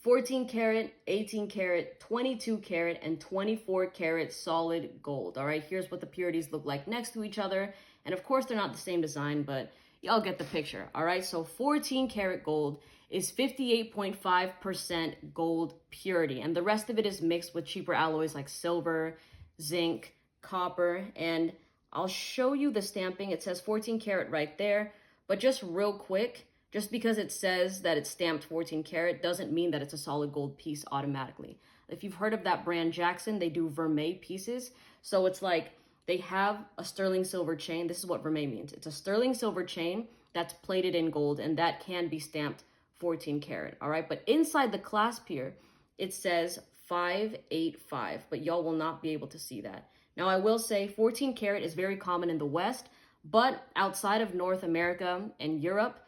14 karat, 18 karat, 22 karat, and 24 karat solid gold. All right, here's what the purities look like next to each other. And of course, they're not the same design, but y'all get the picture. All right, so 14 karat gold is 58.5% gold purity. And the rest of it is mixed with cheaper alloys like silver, zinc, copper. And I'll show you the stamping. It says 14 karat right there. But just real quick, just because it says that it's stamped 14 karat doesn't mean that it's a solid gold piece automatically. If you've heard of that brand Jackson, they do vermeil pieces. So it's like they have a sterling silver chain. This is what vermeil means. It's a sterling silver chain that's plated in gold, and that can be stamped 14 karat. All right. But inside the clasp here, it says 585, but y'all will not be able to see that. Now, I will say 14 karat is very common in the West, but outside of North America and Europe,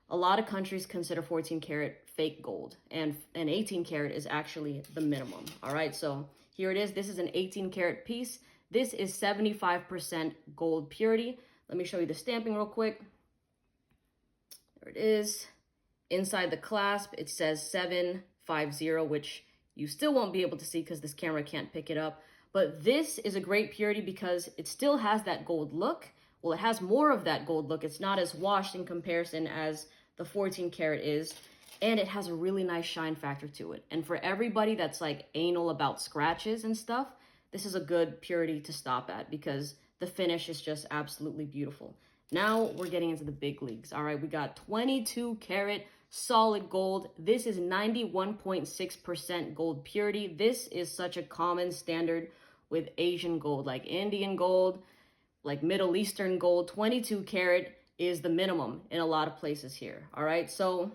a lot of countries consider 14 karat fake gold, and 18 karat is actually the minimum. All right, so here it is. This is an 18 karat piece. This is 75% gold purity. Let me show you the stamping real quick. There it is. Inside the clasp, it says 750, which you still won't be able to see because this camera can't pick it up. But this is a great purity because it still has that gold look. Well, it has more of that gold look. It's not as washed in comparison as the 14 karat is, and it has a really nice shine factor to it. And for everybody that's like anal about scratches and stuff, this is a good purity to stop at because the finish is just absolutely beautiful. Now we're getting into the big leagues. All right, we got 22 karat solid gold. This is 91.6% gold purity. This is such a common standard with Asian gold, like Indian gold, like Middle Eastern gold. 22 karat is the minimum in a lot of places here. All right, so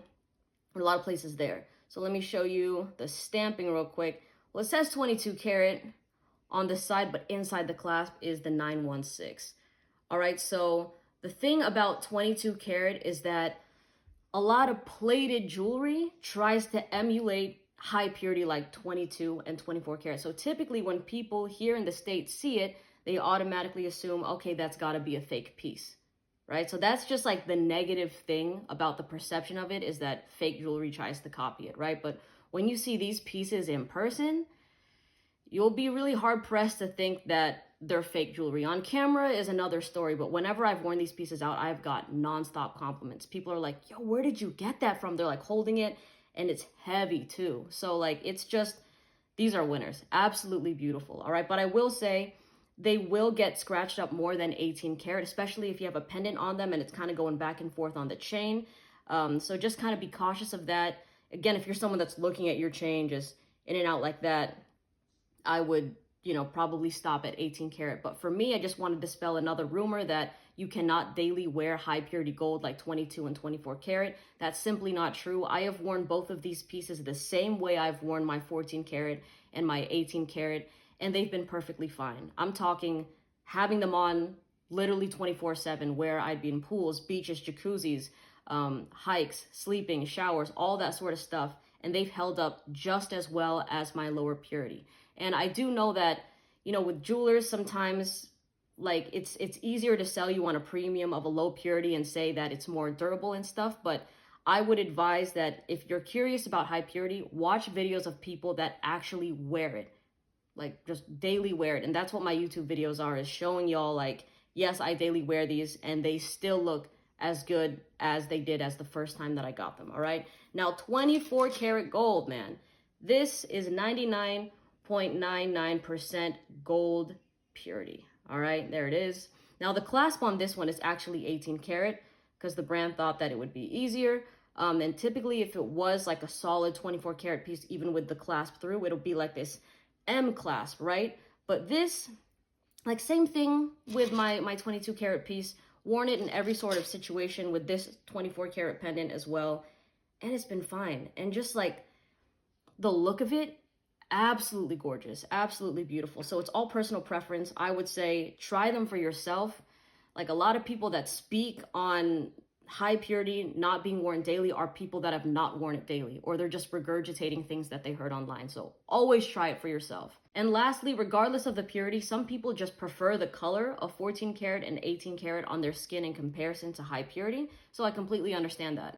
a lot of places there. So let me show you the stamping real quick. Well, it says 22 karat on the side, but inside the clasp is the 916. All right, so the thing about 22 karat is that a lot of plated jewelry tries to emulate high purity like 22 and 24 karat. So typically when people here in the States see it, they automatically assume, okay, that's got to be a fake piece, right? So that's just like the negative thing about the perception of it, is that fake jewelry tries to copy it, right? But when you see these pieces in person, you'll be really hard pressed to think that they're fake jewelry. On camera is another story, but whenever I've worn these pieces out, I've got nonstop compliments. People are like, yo, where did you get that from? They're like holding it, and it's heavy too. So like, it's just, these are winners. Absolutely beautiful. All right, but I will say, they will get scratched up more than 18 karat, especially if you have a pendant on them and it's kind of going back and forth on the chain. So just kind of be cautious of that. Again, if you're someone that's looking at your chain just in and out like that, I would, probably stop at 18 karat. But for me, I just wanted to dispel another rumor that you cannot daily wear high purity gold like 22 and 24 karat. That's simply not true. I have worn both of these pieces the same way I've worn my 14 karat and my 18 karat. And they've been perfectly fine. I'm talking having them on literally 24/7, where I'd be in pools, beaches, jacuzzis, hikes, sleeping, showers, all that sort of stuff. And they've held up just as well as my lower purity. And I do know that, with jewelers, sometimes like it's easier to sell you on a premium of a low purity and say that it's more durable and stuff. But I would advise that if you're curious about high purity, watch videos of people that actually wear it. Like just daily wear it. And that's what my YouTube videos are, is showing y'all like, yes, I daily wear these and they still look as good as they did as the first time that I got them. All right. Now 24 karat gold, man. This is 99.99% gold purity. All right, there it is. Now the clasp on this one is actually 18 karat because the brand thought that it would be easier. And typically if it was like a solid 24 karat piece, even with the clasp through, it'll be like this M clasp, right? But this, like, same thing with my 22 karat piece, worn it in every sort of situation with this 24 karat pendant as well, and it's been fine. And just like the look of it, absolutely gorgeous, absolutely beautiful. So it's all personal preference. I would say try them for yourself. Like, a lot of people that speak on high purity not being worn daily are people that have not worn it daily, or they're just regurgitating things that they heard online. So always try it for yourself. And lastly, regardless of the purity, some people just prefer the color of 14 karat and 18 karat on their skin in comparison to high purity. So I completely understand that.